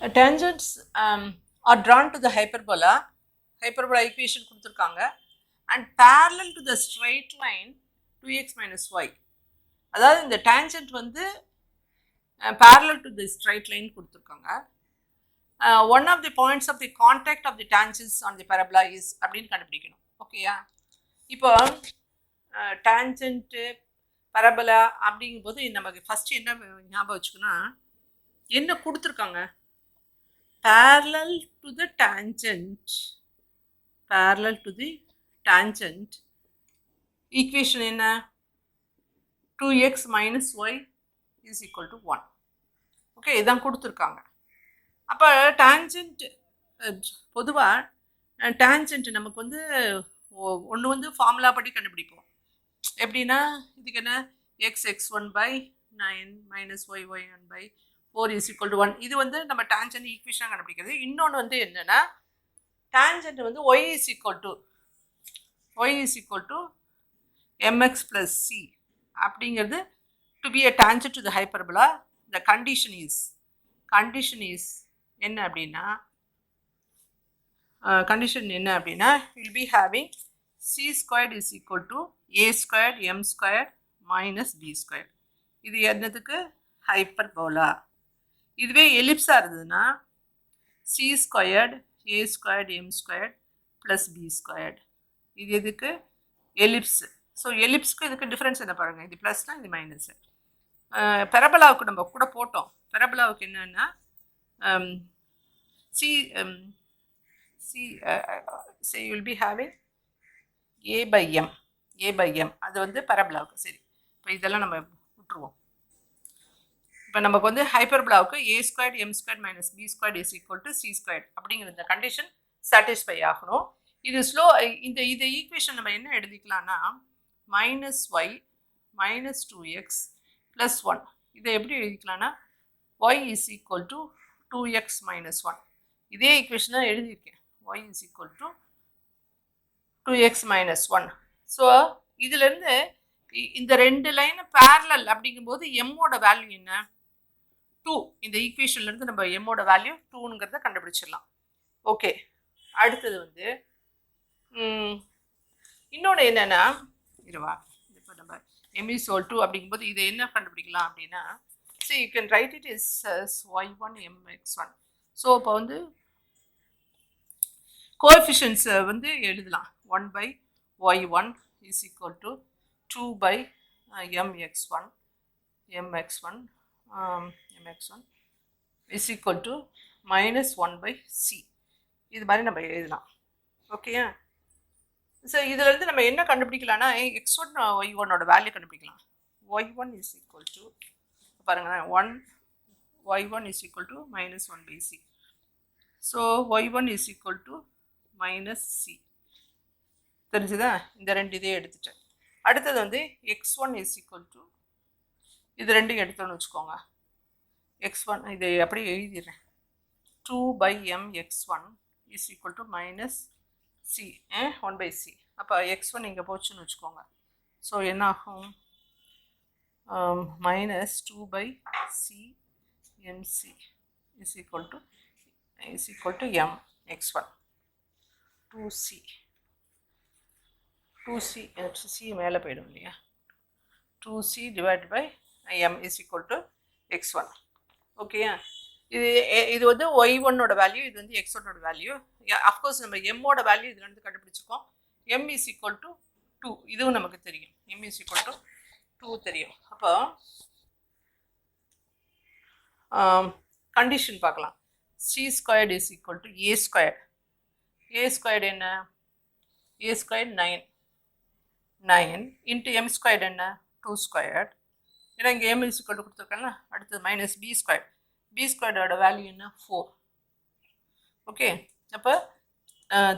Tangents are drawn to the hyperbola equation கொடுத்துருக்காங்க and parallel to the straight line 2x minus y. அதாவது இந்த tangent வந்து parallel to the straight line கொடுத்துருக்காங்க. One of the points of the contact of the tangents on the parabola is அப்படின்னு கண்டுபிடிக்கணும். ஓகேயா? இப்போ tangent parabola அப்படிங்கும்போது நமக்கு ஃபர்ஸ்ட் என்ன ஞாபகம் வச்சுக்கணும், என்ன கொடுத்துருக்காங்க, parallel to the tangent equation என்ன, 2x minus y is equal to 1. Okay, இதான் கொடுத்துருக்காங்க. அப்போ tangent பொதுவாக tangent நமக்கு வந்து ஒன்று வந்து ஃபார்முலா படி கண்டுபிடிப்போம். எப்படின்னா இதுக்கு என்ன, x1 by 9 minus y1 by 4 is equal to 1. இது வந்து நம்ம tangent ஈக்குவேஷன் கண்டுபிடிக்கிறது. இன்னொன்று வந்து என்னன்னா, tangent வந்து y is equal to mx plus c அப்படிங்கிறது to be a tangent to the hyperbola. The condition is என்ன அப்படின்னா, will be having c squared is equal to a squared m squared minus b squared. இது என்னதுக்கு, hyperbola. இதுவே எலிப்ஸா இருந்ததுன்னா c squared a squared m squared plus b squared. இது எதுக்கு, ellipse. So எலிப்ஸ்க்கு இதுக்கு difference என்ன பாருங்க, இது ப்ளஸ்னா இது மைனஸ். பெரபலாவுக்கு நம்ம கூட போட்டோம். பெரபலாவுக்கு என்னன்னா say you will be having a by m. அது வந்து பெரபலாவுக்கு. சரி, இப்போ இதெல்லாம் நம்ம விட்டுருவோம். இப்போ நமக்கு வந்து ஹைப்பர்பலாவுக்கு a squared m squared minus b squared is equal to c squared அப்படிங்கிற இந்த கண்டிஷன் சாட்டிஸ்ஃபை ஆகணும். இது இந்த ஈக்குவேஷன் நம்ம என்ன எழுதிக்கலாம்னா, minus y minus 2x plus 1. இதை எப்படி எழுதிக்கலாம்னா, y is equal to 2x minus 1. இதே ஈக்குவேஷன் தான் எழுதியிருக்கேன், y is equal to 2x minus 1. So இதுலேருந்து இந்த ரெண்டு லைன் பேரலல் அப்படிங்கும்போது எம்மோட வேல்யூ என்ன, 2. இந்த ஈக்குவேஷன்லேருந்து நம்ம எம்மோட வேல்யூ 2ங்கிறத கண்டுபிடிச்சிடலாம். ஓகே, அடுத்தது வந்து இன்னொன்று என்னென்னா, இருவா, இப்போ நம்ம m is equal to அப்படிங்கும்போது இதை என்ன கண்டுபிடிக்கலாம் அப்படின்னா, see you can write it as y1 mx1. So இப்போ வந்து கோஎஃபிஷியன்ஸ் வந்து எழுதலாம். 1 by y1 is equal to 2 by mx1 is equal to minus 1 by c. இது மாதிரி நம்ம எழுதலாம். ஓகேயா? ஸோ இதிலேருந்து நம்ம என்ன கண்டுபிடிக்கலாம்னா, x1 y1ஓட வேல்யூ கண்டுபிடிக்கலாம். y1 is equal to பாருங்களேன், y1 is equal to minus 1 by c. So y1 is equal to minus c. தெரிஞ்சுதா? இந்த ரெண்டு இதே எடுத்துட்டேன். அடுத்தது வந்து x1 is equal to, இது ரெண்டும் எடுத்தோன்னு வச்சுக்கோங்க, x1 இதை அப்படியே எழுதிடுறேன், 2 by m x1 is equal to minus c 1 by c. அப்போ x1 இங்கே போச்சுன்னு வச்சுக்கோங்க. ஸோ என்ன ஆகும், minus 2 by c mc is equal to m x1 2c c மேலே போயிடும் இல்லையா, 2c divided by m is equal to x1. ஓகேயா? இது வந்து y1ஓட வேல்யூ, இது வந்து x1ஓட வேல்யூ. அஃப்கோர்ஸ் நம்ம எம்மோட வேல்யூ இதுல இருந்து கண்டுபிடிச்சிருக்கோம். m is equal to 2, இதுவும் நமக்கு தெரியும், m is equal to 2 தெரியும். அப்போ கண்டிஷன் பார்க்கலாம். c squared is equal to a squared என்ன, a squared 9 into m squared என்ன, 2 squared. ஏன்னா இங்கே m is equal to கொடுத்துருக்கேன்ல. அடுத்தது மைனஸ் b ஸ்கொயர்டோட வேல்யூ என்ன, 4. ஓகே, அப்போ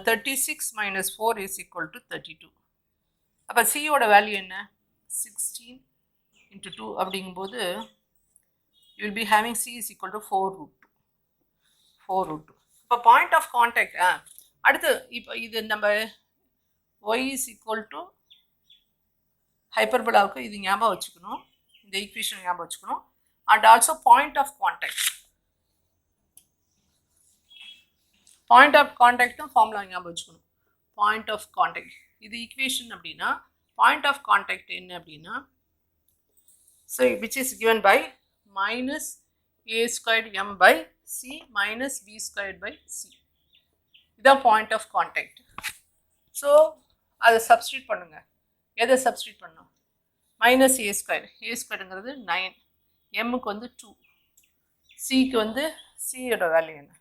36 minus 4 is equal to 32. அப்போ சியோட வேல்யூ என்ன, 16 into 2 அப்படிங்கும்போது you will be having c is equal to 4 root 2. இப்போ பாயிண்ட் ஆஃப் கான்டாக்ட். அடுத்து இப்போ இது நம்ம y is equal to ஹைப்பர்போலாவுக்கு இது ஞாபகம் வச்சுக்கணும், இந்த ஈக்குவேஷன் ஞாபகம் வச்சுக்கணும். And also point of contact. Point of கான்டாக்டும் ஃபார்முலா ஞாபகம் வச்சுக்கணும். பாயிண்ட் ஆஃப் கான்டாக்ட் இது ஈக்குவேஷன் அப்படின்னா பாயிண்ட் ஆஃப் கான்டாக்ட் என்ன அப்படின்னா so which is given by minus a squared m by c minus b squared by c. இதுதான் point of contact. So அதை substitute பண்ணுங்க. எதை சப்ஸ்டியூட் பண்ணணும்? மைனஸ் ஏ ஸ்கொயர். ஏ ஸ்கொயருங்கிறது 9, எம்முக்கு வந்து 2, சிக்கு வந்து சியோட வேல்யூ என்ன?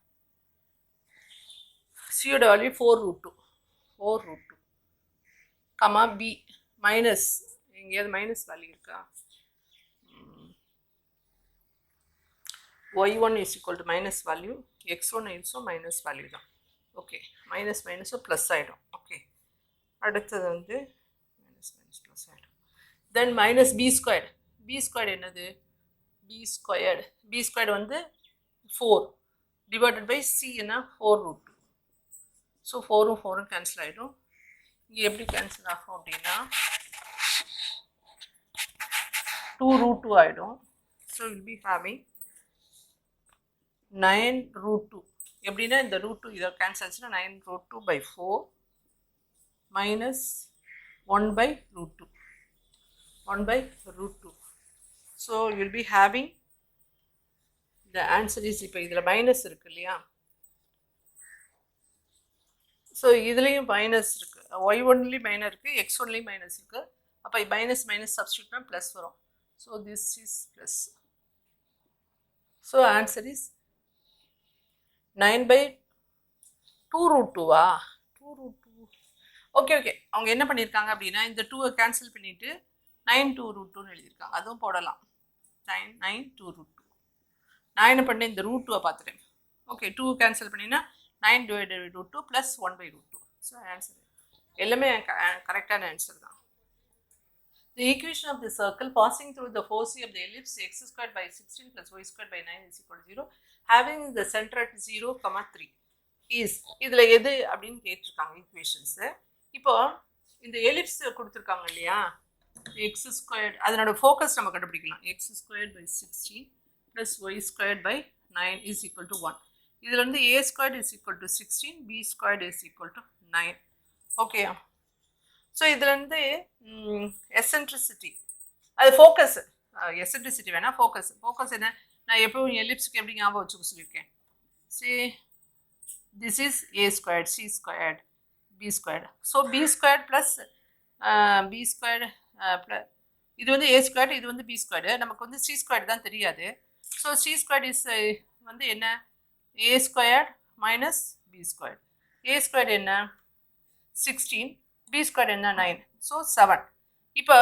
சியோட வேல்யூ 4√2 கமா பி மைனஸ் எங்கேயாவது மைனஸ் வேல்யூ இருக்கா? y1 is equal to minus value, x1 also minus value தான். ஓகே, மைனஸ் மைனஸும் ப்ளஸ் ஆகிடும். ஓகே, அடுத்தது வந்து மைனஸ் மைனஸ் ப்ளஸ் ஆகிடும். Then minus B squared. B squared என்னது? பி ஸ்கொயர்டு வந்து 4 டிவைடட் பை சி என்ன? 4√2. ஸோ 4ம் 4ம் கேன்சல் ஆகிடும். இங்கே எப்படி கேன்சல் ஆகும் அப்படின்னா 2√2 ஆகிடும். So will be having 9√2. எப்படின்னா இந்த √2 இதை கேன்சல் ஆச்சுன்னா 9√2/4 minus 1/√2. So will be having the answer is இப்போ இதில் மைனஸ் இருக்கு இல்லையா? ஸோ இதுலேயும் மைனஸ் இருக்குது. y1லேயும் மைனஸ் இருக்குது, x1லேயும் மைனஸ் இருக்குது. அப்போ மைனஸ் மைனஸ் சப்ஸ்டியூட்னா ப்ளஸ் வரும். So this is plus. So answer is 9/2√2வா? 2√2. ஓகே ஓகே, அவங்க என்ன பண்ணியிருக்காங்க அப்படின்னா இந்த 2வை கேன்சல் பண்ணிவிட்டு 9/2√2ன்னு எழுதியிருக்காங்க. அதுவும் போடலாம். 9/2√2. நான் என்ன பண்ணேன், இந்த √2வை பார்த்துட்டேன். ஓகே, 2 கேன்சல் பண்ணினா 9/2 ப்ளஸ் 1/2. ஸோ ஆன்சர் எல்லாமே கரெக்டான ஆன்சர் தான். The equation of the circle passing through the foci of the ellipse x squared by 16 plus y squared by 9 is equal to 0 having the center at 0, 3 is இதில் எது அப்படின்னு கேட்டிருக்காங்க equations. இப்போ இந்த ellipse கொடுத்துருக்காங்க இல்லையா, எக்ஸ் ஸ்கொயர்டு, அதனோட focus நம்ம கண்டுபிடிக்கலாம். x squared by 16 plus y squared by 9 is equal to 1. இதில் வந்து a squared is equal to 16, b squared is equal to 9. Okay, so இதில் வந்து எசென்ட்ரிசிட்டி, அது ஃபோக்கஸ். எசென்ட்ரிசிட்டி வேணால் ஃபோக்கஸ் என்ன? நான் எப்பவும் எலிப்ஸுக்கு எப்படி ஞாபகம் வச்சுக்க சொல்லியிருக்கேன். See this is a squared, c squared, b squared. So b squared plus b squared plus இது வந்து a squared, இது வந்து b squared. நமக்கு வந்து c squared தான் தெரியாது. ஸோ c squared இஸ் வந்து என்ன? a squared minus b squared. a squared என்ன? 16, b squared என்ன? 9. ஸோ 7. இப்போ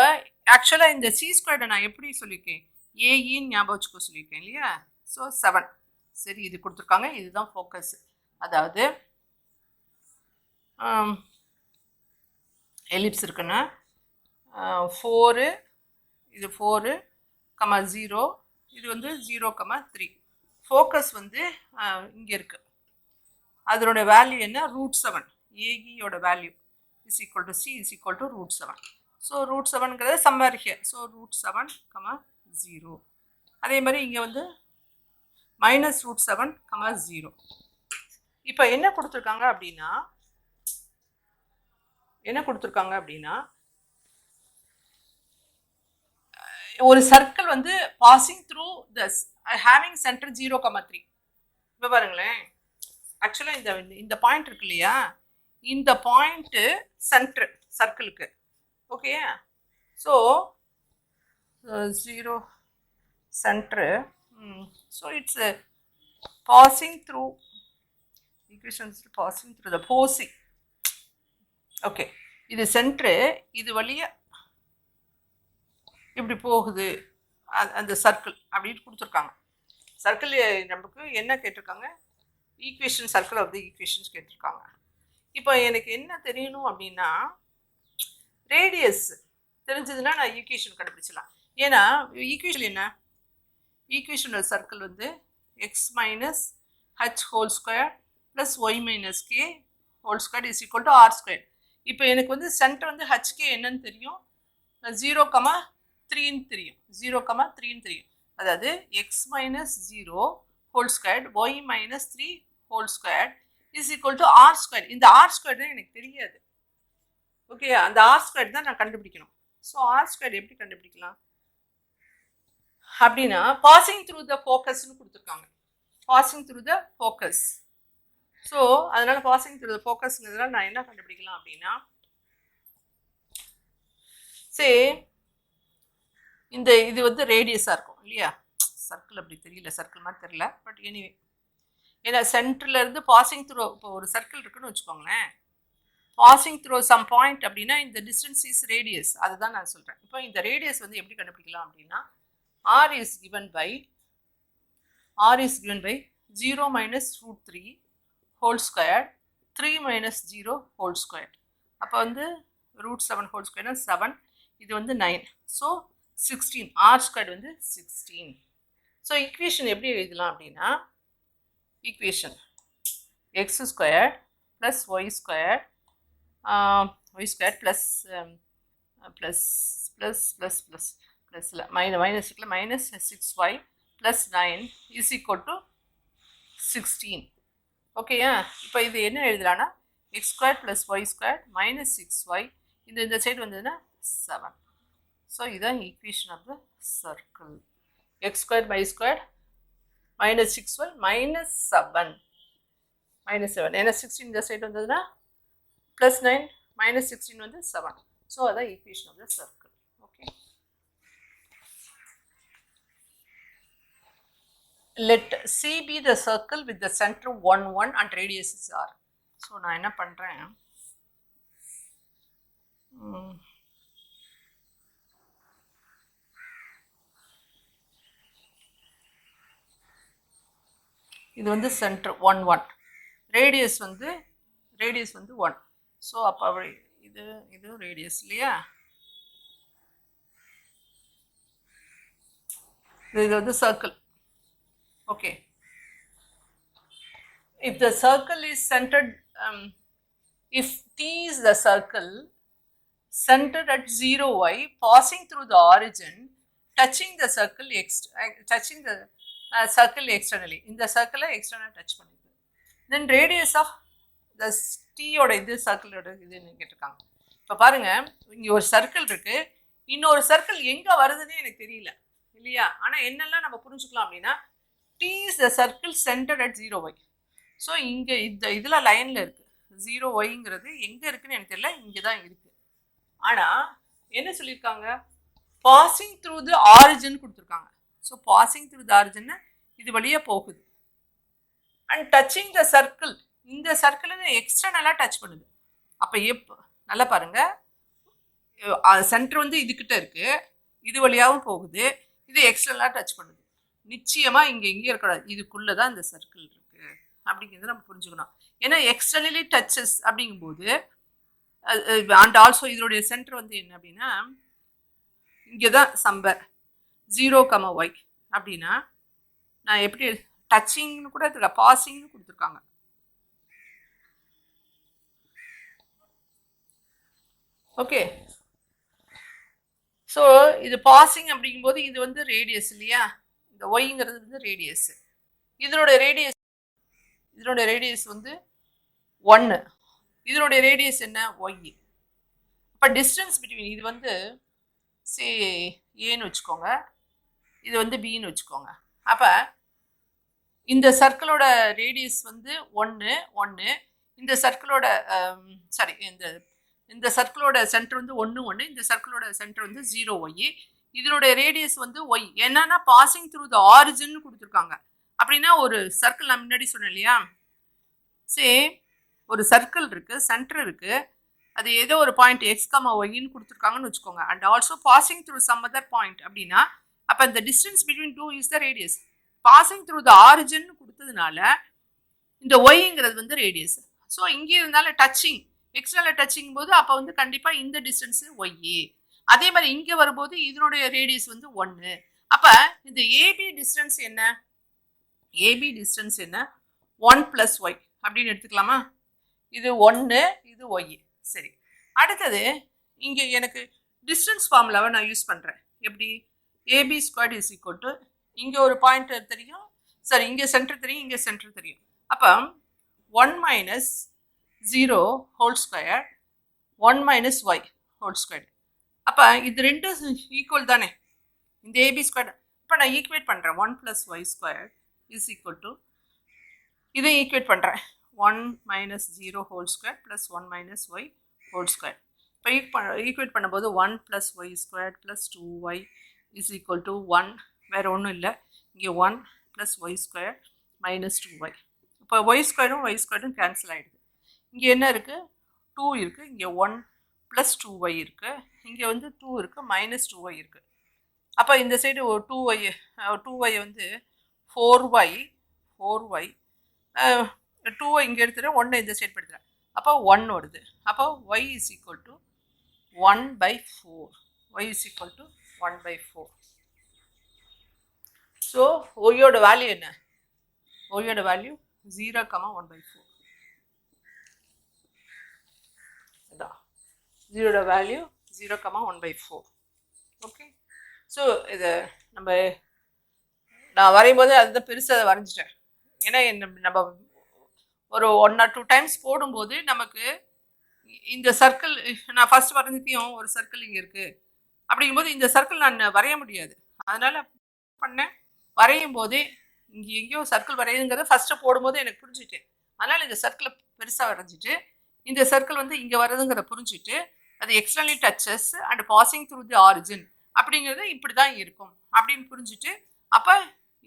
ஆக்சுவலாக இந்த c squared நான் எப்படி சொல்லியிருக்கேன்? ஏஇன்னு ஞாபகம் வச்சுக்க சொல்லியிருக்கேன் இல்லையா? ஸோ 7. சரி, இது கொடுத்துருக்காங்க, இதுதான் ஃபோக்கஸ். அதாவது எலிப்ஸ் இருக்குன்னா 4, இது 4, 0, இது வந்து 0, 3. ஃபோக்கஸ் வந்து இங்கே இருக்குது. அதனோட வேல்யூ என்ன? √7. ஏஇயோட value is equal to C is equal to √7. So √7ங்கிறது சம்மர் ஹியர். ஸோ √7, 0. அதே மாதிரி இங்கே வந்து மைனஸ் √7, 0. இப்போ என்ன கொடுத்துருக்காங்க அப்படின்னா ஒரு சர்க்கிள் வந்து பாசிங் த்ரூ த ஹேவிங் சென்டர் 0, 3. இப்போ பாருங்களேன், ஆக்சுவலாக இந்த பாயிண்ட் இருக்கு இல்லையா, இந்த பாயிண்ட்டு சென்டர் சர்க்கிளுக்கு. Okay, so 0 centre. So it's passing through equations passing through the foci. Okay, இது சென்ட்ரு, இது வழியாக இப்படி போகுது அந்த சர்க்கிள் அப்படின்னு கொடுத்துருக்காங்க. சர்க்கிள் நமக்கு என்ன கேட்டிருக்காங்க? Equation, circle of the equations கேட்டிருக்காங்க. இப்போ எனக்கு என்ன தெரியணும் அப்படின்னா ரேடியஸ் தெரிஞ்சதுன்னா நான் ஈக்குவேஷன் கண்டுபிடிச்சலாம். ஏன்னா ஈக்குவேஷன் என்ன? ஈக்குவேஷனோட சர்க்கிள் வந்து X minus H whole square plus Y minus K whole square is equal to R square. இப்போ எனக்கு வந்து சென்டர் வந்து ஹச்கே என்னன்னு தெரியும், 0, 3ன்னு தெரியும். 0, 3ன்னு தெரியும். அதாவது X minus 0 whole square, Y minus 3 whole square is equal to R square. இந்த ஆர் ஸ்கொயர் தான் எனக்கு தெரியாது. ஓகே, அந்த ஆர் ஸ்கொயர் தான் நான் கண்டுபிடிக்கணும். ஸோ ஆர் ஸ்கொயர் எப்படி கண்டுபிடிக்கலாம் அப்படின்னா, பாசிங் த்ரூ த ஃபோக்கஸ்ன்னு கொடுத்துருக்காங்க. Passing through the focus. So அதனால பாசிங் த்ரூ த ஃபோக்கஸ்ங்கிறதுனால நான் என்ன கண்டுபிடிக்கலாம் அப்படின்னா, சரி இந்த இது வந்து ரேடியஸாக இருக்கும் இல்லையா, சர்க்கிள் அப்படி தெரியல, சர்க்கிள் மாதிரி தெரியல, பட் எனிவே ஏன்னா சென்டர்ல இருந்து பாசிங் த்ரூ, இப்போ ஒரு சர்க்கிள் இருக்குன்னு வச்சுக்கோங்களேன், பாசிங் த்ரூ சம் பாயிண்ட் அப்படின்னா இந்த டிஸ்டன்ஸ் இஸ் ரேடியஸ், அதுதான் நான் சொல்கிறேன். இப்போ இந்த ரேடியஸ் வந்து எப்படி கண்டுபிடிக்கலாம் அப்படின்னா, r is given by 0 minus root 3 whole square 3 minus 0 whole square. அப்போ வந்து root 7 whole square 7, இது வந்து 9, ஸோ 16, r squared வந்து 16. ஸோ ஈக்குவேஷன் எப்படி எழுதலாம் அப்படின்னா, equation x squared plus y squared plus இல்லை மைனஸ் இருக்குல்ல, minus 6y plus 9 is equal to 16. ஓகேயா, இப்போ இது என்ன எழுதலான்னா, x square plus y square minus 6y, இந்த சைடு வந்ததுன்னா 7. ஸோ இதுதான் equation of the circle. X square by square minus 6y minus 7 ஏன்னா 16 இந்த சைடு வந்ததுன்னா ப்ளஸ் 9 மைனஸ் 16 வந்து 7. ஸோ அதான் equation of the circle. Okay, let C be the circle with the center 1 1 and radius is r. So நான் என்ன பண்ணுறேன், இது வந்து சென்டர் 1 1, ரேடியஸ் வந்து 1. ஸோ அப்போ அப்படி இது ரேடியஸ் இல்லையா, இது வந்து circle. Okay, if the circle is centered, if T is the circle centered at 0y, passing through the origin, touching the circle externally, in the circle external touch பண்ணிருக்கு, then radius of the T ஓட இது circle ஓட இதுன்னு கேட்டிருக்காங்க. இப்போ பாருங்க, இங்கே ஒரு சர்க்கிள் இருக்கு, இன்னொரு சர்க்கிள் எங்கே வருதுன்னு எனக்கு தெரியல இல்லையா, ஆனால் என்னெல்லாம் நம்ம புரிஞ்சுக்கலாம் அப்படின்னா, T is the circle centered at 0y. So இங்கே இதில் லைனில் இருக்குது 0yங்கிறது எங்கே இருக்குன்னு எனக்கு தெரியல, இங்கே தான் இருக்குது. ஆனால் என்ன சொல்லியிருக்காங்க, பாசிங் த்ரூ தி ஆரிஜின் கொடுத்துருக்காங்க. So passing through the origin இது வழியாக போகுது. அண்ட் டச்சிங் த சர்க்கிள், இந்த சர்க்கிளை எக்ஸ்டர்னலாக டச் பண்ணுது. அப்போ நல்லா பாருங்கள், சென்டர் வந்து இதுக்கிட்ட இருக்குது, இது வழியாகவும் போகுது, இது எக்ஸ்டர்னலாக டச் பண்ணுது. நிச்சயமாக இங்கே இருக்கக்கூடாது, இதுக்குள்ளே தான் இந்த சர்க்கிள் இருக்குது அப்படிங்கிறத நம்ம புரிஞ்சுக்கணும். ஏன்னா எக்ஸ்டர்னலி டச்சஸ் அப்படிங்கும்போது, அண்ட் ஆல்சோ இதனுடைய சென்டர் வந்து என்ன அப்படின்னா, இங்கே தான் சம்பர் 0, y அப்படின்னா நான் எப்படி டச்சிங்னு கூட எடுத்துருக்கேன், பாசிங்னு கொடுத்துருக்காங்க. ஓகே, ஸோ இது பாசிங் அப்படிங்கும்போது இது வந்து ரேடியஸ் இல்லையா, இந்த ஒய்ங்கிறது வந்து ரேடியஸ், இதனுடைய ரேடியஸ் வந்து 1, இதனுடைய ரேடியஸ் என்ன, ஒய். அப்போ டிஸ்டன்ஸ் பிட்வீன், இது வந்து ஏன்னு வச்சுக்கோங்க, இது வந்து பின்னு வச்சுக்கோங்க. அப்போ இந்த சர்க்கிளோட ரேடியஸ் வந்து 1 1, இந்த சர்க்கிளோட சாரி இந்த சர்க்கிளோட சென்டர் வந்து 1 1, இந்த சர்க்கிளோட சென்டர் வந்து 0y, இதனுடைய ரேடியஸ் வந்து ஒய். என்னன்னா பாசிங் த்ரூ த ஆரிஜின் கொடுத்துருக்காங்க. அப்படின்னா ஒரு சர்க்கிள் நான் முன்னாடி சொன்னேன் இல்லையா, ஒரு சர்க்கிள் இருக்குது, சென்டர் இருக்குது, அது ஏதோ ஒரு பாயிண்ட் x, yன்னு கொடுத்துருக்காங்கன்னு வச்சுக்கோங்க. And also passing through some other point அப்படின்னா, அப்போ இந்த distance between 2 is the radius. Passing through the origin கொடுத்ததுனால இந்த ஒய்ங்கிறது வந்து ரேடியஸ். ஸோ இங்கே இருந்தாலும் டச்சிங், எக்ஸ்டர்னல் டச்சிங் போது அப்போ வந்து கண்டிப்பாக இந்த டிஸ்டன்ஸு ஒய்யே. அதே மாதிரி இங்கே வரும்போது இதனுடைய ரேடியஸ் வந்து 1. அப்போ இந்த ஏபி டிஸ்டன்ஸ் என்ன, 1 + y அப்படின்னு எடுத்துக்கலாமா. இது 1, இது ஒய். சரி, அடுத்தது இங்கே எனக்கு டிஸ்டன்ஸ் ஃபார்முலாவை நான் யூஸ் பண்ணுறேன். எப்படி, AB² = இங்கே ஒரு பாயிண்ட் தெரியும், சரி இங்கே சென்டர் தெரியும், இங்கே சென்டர் தெரியும். அப்போ 1 minus 0 whole square 1 minus y whole square. அப்போ இது ரெண்டு ஈக்குவல் தானே, இந்த ஏபி ஸ்கொயர். இப்போ நான் ஈக்குவேட் பண்ணுறேன் 1 plus y square is equal to, இதை ஈக்குவேட் பண்ணுறேன் 1 minus 0 whole square plus 1 minus y whole square. இப்போ ஈக்குவேட் பண்ணும்போது 1 plus y square plus 2y is equal to 1, வேறு ஒன்றும் இல்லை, இங்கே 1 plus y square minus 2y. இப்போ y ஸ்கொயரும் கேன்சல் ஆகிடுது. இங்கே என்ன இருக்குது, 2 இருக்குது, இங்கே 1 plus 2y இருக்குது, இங்கே வந்து 2 இருக்குது, minus 2y இருக்குது. அப்போ இந்த சைடு 2y வந்து 4y 2y இங்கே எடுத்துகிறேன், 1 இந்த சைடு படுத்துகிறேன், அப்போ 1 வருது. அப்போ y is equal to 1/4. y is equal to 1/4. So ஒய்யோட வேல்யூ என்ன, ஒய்யோட வேல்யூ 0,1/4. அதான் 0 வேல்யூ 0,1/4. ஓகே. ஸோ இதை நான் வரையும் போது அதுதான் பெருசாக வரைஞ்சிட்டேன். ஏன்னா நம்ம ஒரு 1 or 2 டைம்ஸ் போடும்போது நமக்கு இந்த சர்க்கிள், நான் ஃபர்ஸ்ட் வரைஞ்சிட்டையும் ஒரு சர்க்கிள் இங்கே இருக்குது அப்படிங்கும்போது இந்த சர்க்கிள் நான் வரைய முடியாது. அதனால் பண்ணேன், வரையும் போதே இங்கே எங்கேயோ சர்க்கிள் வரையுங்கிறத ஃபஸ்ட்டு போடும்போது எனக்கு புரிஞ்சுட்டு, அதனால் இந்த சர்க்கிளை பெருசாக வரைஞ்சிட்டு இந்த சர்க்கிள் வந்து இங்கே வருதுங்கிற புரிஞ்சுட்டு அது externally touches and passing through the origin அப்படிங்கிறது இப்படி தான் இருக்கும் அப்படின்னு புரிஞ்சுட்டு, அப்போ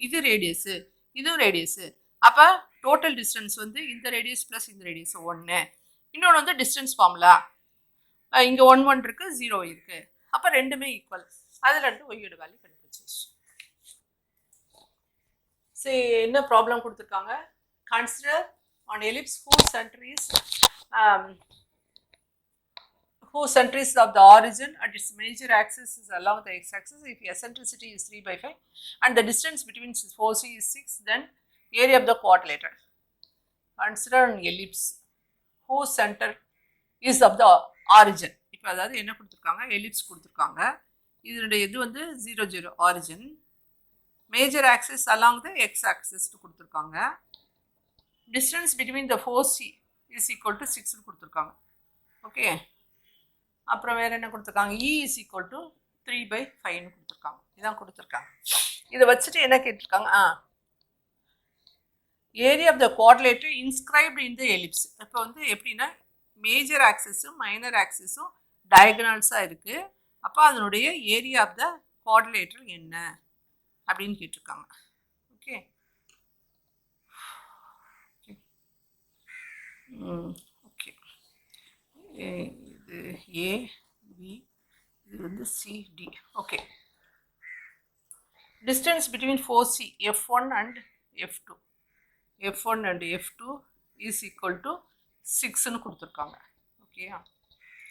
இது ரேடியஸு இதுவும் ரேடியஸு, அப்போ டோட்டல் டிஸ்டன்ஸ் வந்து இந்த ரேடியஸ் ப்ளஸ் இந்த ரேடியஸ் 1. இன்னொன்று வந்து டிஸ்டன்ஸ் ஃபார்முலா, இங்கே 1 1 இருக்குது, 0 இருக்குது, அப்போ ரெண்டுமே ஈக்குவல். அதில் ரெண்டு ஒய்யோட வேல்யூ கண்டுபிடிச்சிச்சு. சரி, என்ன ப்ராப்ளம் கொடுத்துருக்காங்க, consider on ellipse whose center is of the origin at its major axis is along the x-axis. If eccentricity is 3/5 and the distance between foci is 6, then area of the quadrilateral. Consider an ellipse whose center is of the origin. இப்போ அதாவது என்ன கொடுத்துருக்காங்க, ellipse கொடுத்துருக்காங்க, இதனுடைய இது வந்து 0 0 origin, major axis along the x axis கொடுத்துருக்காங்க, distance between the foci is equal to 6 கொடுத்துருக்காங்க. ஓகே, அப்புறம் வேறு என்ன கொடுத்துருக்காங்க, E is equal to 3/5 கொடுத்துருக்காங்க. இதான் கொடுத்துருக்காங்க. இதை வச்சுட்டு என்ன கேட்டிருக்காங்க, area of the quadrilateral inscribed in the ellipse. இப்போ வந்து எப்படின்னா மேஜர் ஆக்சிஸும் மைனர் ஆக்சிஸும் டயகனல்ஸாக இருக்குது, அப்போ அதனுடைய ஏரியா ஆஃப் த குவாட்ரிலேட்டர் என்ன அப்படின்னு கேட்டிருக்காங்க. ஓகே, ஓகே, இது ஏபி, இது வந்து C D. Okay, distance between foci F1 and F2, F1 and F2 is equal to 6ன்னு கொடுத்துருக்காங்க. ஓகே,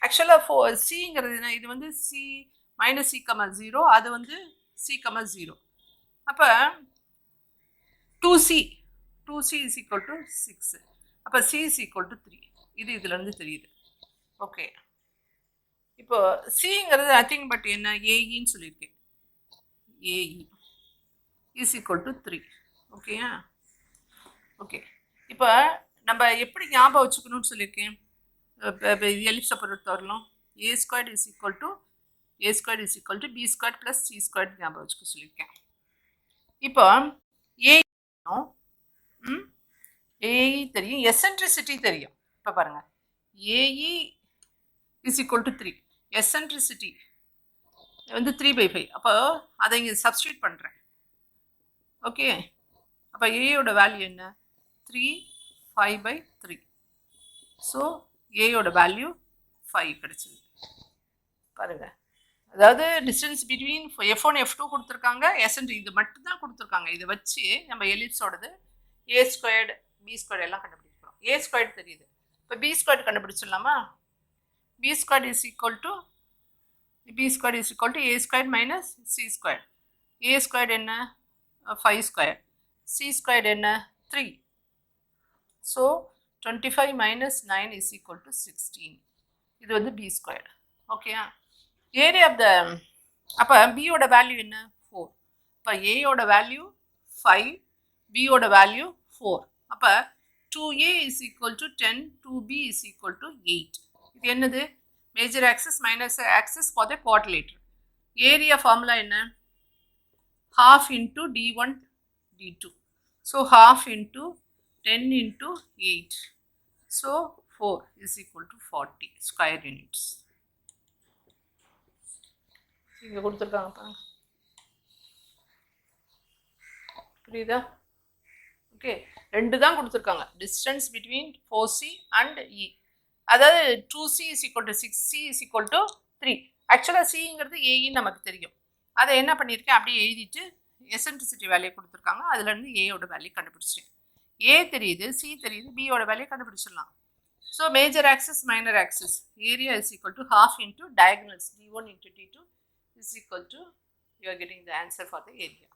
ஆக்சுவலாக சிங்கிறதுனா இது வந்து சி மைனஸ் C,0, அது வந்து C,0. அப்போ 2C is equal to 6, அப்போ C is equal to 3. இது இதுலேருந்து தெரியுது. ஓகே, இப்போ சிங்கிறது நத்திங் பட் என்ன, ஏஇன்னு சொல்லியிருக்கேன், ஏஇ இஸ் ஈக்குவல் டு 3. ஓகேயா, ஓகே. இப்போ நம்ம எப்படி ஞாபகம் வச்சுக்கணும்னு சொல்லியிருக்கேன், எலிப்ஸை பொறுத்த வரலாம் A squared is equal to B squared plus C squared ஞாபகம் வச்சுக்க சொல்லியிருக்கேன். இப்போ ஏஇ தெரியும், எசென்ட்ரிசிட்டி தெரியும். இப்போ பாருங்கள், A E is equal to 3, eccentricity வந்து 3/5, அப்போ அதை இங்கே சப்ஸ்டியூட் பண்ணுறேன். ஓகே, அப்போ ஏயோட வேல்யூ என்ன, 3 5/3. ஸோ ஏயோட வேல்யூ 5 கிடச்சிது. பாருங்கள், அதாவது டிஸ்டன்ஸ் பிட்வீன் F1 F2 கொடுத்துருக்காங்க, எசென்ட்ரி இது மட்டும் தான் கொடுத்துருக்காங்க. இதை வச்சு நம்ம எலிப்ஸோடது A squared B squared எல்லாம் கண்டுபிடிக்கிறோம். A squared தெரியுது, இப்போ B squared கண்டுபிடிச்சிடலாமா. B squared is equal to A squared minus C squared. A squared என்ன 5 squared, C squared என்ன 3. So 25 minus 9 is equal to 16. இது வந்து B squared. ஓகேயா, ஏரியா ஆஃப் த, அப்போ பியோட வேல்யூ என்ன 4, இப்போ ஏயோட வேல்யூ 5, பியோட வேல்யூ 4, அப்போ 2a is equal to 10, 2b is equal to 8. இது என்னது? Major axis minus axis for the quadrilateral. Area formula என்ன? Half into d1 d2. So half into 10 into 8. So 4 is equal to 40 square units. இங்க கொடுத்துருக்காங்க பாருங்க. புரியுதா? Okay, ரெண்டு தான் கொடுத்துருக்காங்க. டிஸ்டன்ஸ் பிட்வீன் 4c அண்ட் இ, அதாவது 2c is equal to 6c is equal to 3. ஆக்சுவலாக சிங்கிறது ஏஇன்னு நமக்கு தெரியும். அதை என்ன பண்ணியிருக்கேன், அப்படியே எழுதிட்டு எசென்ட்ரிசிட்டி வேல்யூ கொடுத்துருக்காங்க, அதுலேருந்து ஏயோட வேல்யூ கண்டுபிடிச்சிட்டேன். ஏ தெரியுது, சி தெரியுது, பியோட வேல்யூ கண்டுபிடிச்சிடலாம். So major axis minor axis area is equal to half into diagonals d1 into d2 is equal to, you are getting the answer for the area.